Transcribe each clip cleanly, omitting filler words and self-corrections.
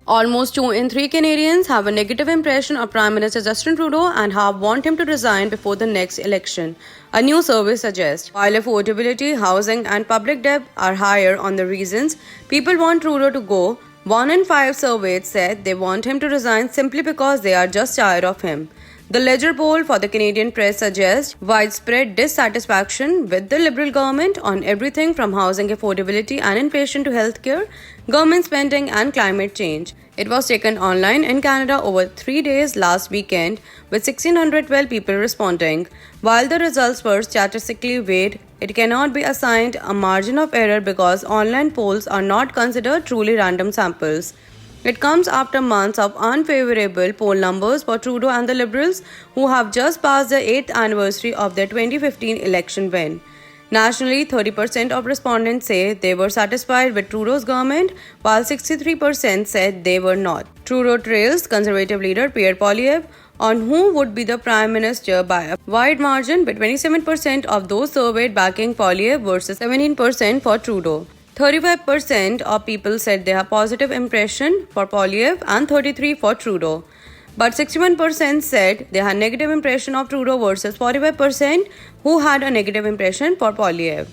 Almost 2 in 3 Canadians have a negative impression of Prime Minister Justin Trudeau and have want him to resign before the next election. A new survey suggests while affordability, housing, and public debt are higher on the reasons people want Trudeau to go, 1 in 5 surveyed said they want him to resign simply because they are just tired of him. The Ledger poll for the Canadian press suggests widespread dissatisfaction with the Liberal government on everything from housing affordability and inflation to healthcare, government spending, and climate change. It was taken online in Canada over 3 days last weekend, with 1,612 people responding. While the results were statistically weighed, it cannot be assigned a margin of error because online polls are not considered truly random samples. It comes after months of unfavorable poll numbers for Trudeau and the Liberals, who have just passed the 8th anniversary of their 2015 election win. Nationally, 30% of respondents say they were satisfied with Trudeau's government, while 63% said they were not. Trudeau trails Conservative leader Pierre Poilievre on who would be the Prime Minister by a wide margin, with 27% of those surveyed backing Poilievre versus 17% for Trudeau. 35% of people said they have positive impression for Poilievre and 33% for Trudeau. But 61% said they had negative impression of Trudeau versus 45% who had a negative impression for Poilievre.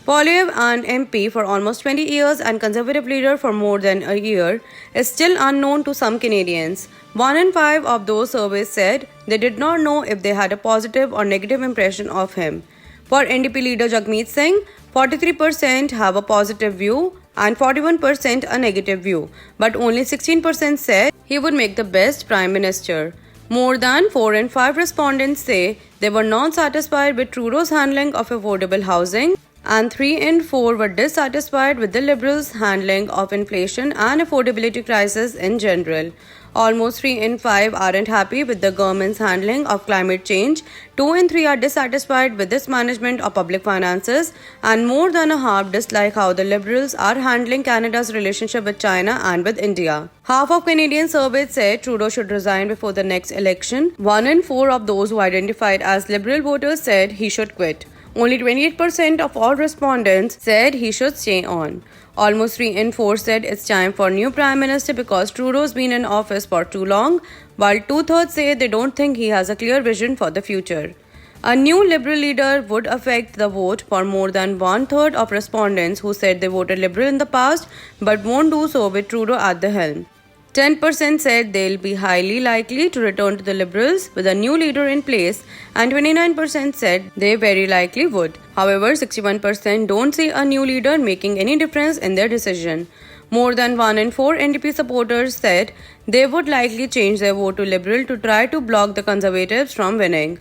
Poilievre, an MP for almost 20 years and Conservative leader for more than a year, is still unknown to some Canadians. 1 in 5 of those surveys said they did not know if they had a positive or negative impression of him. For NDP leader Jagmeet Singh, 43% have a positive view and 41% a negative view, but only 16% said he would make the best Prime Minister. More than 4 in 5 respondents say they were not satisfied with Trudeau's handling of affordable housing, and 3 in 4 were dissatisfied with the Liberals' handling of inflation and affordability crisis in general. Almost 3 in 5 aren't happy with the government's handling of climate change, 2 in 3 are dissatisfied with its management of public finances, and more than a half dislike how the Liberals are handling Canada's relationship with China and with India. Half of Canadians surveyed said Trudeau should resign before the next election. 1 in 4 of those who identified as Liberal voters said he should quit. Only 28% of all respondents said he should stay on. Almost 3 in 4 said it's time for a new Prime Minister because Trudeau's been in office for too long, while 2/3 say they don't think he has a clear vision for the future. A new Liberal leader would affect the vote for more than 1/3 of respondents who said they voted Liberal in the past but won't do so with Trudeau at the helm. 10% said they'll be highly likely to return to the Liberals with a new leader in place, and 29% said they very likely would. However, 61% don't see a new leader making any difference in their decision. More than 1 in 4 NDP supporters said they would likely change their vote to Liberal to try to block the Conservatives from winning.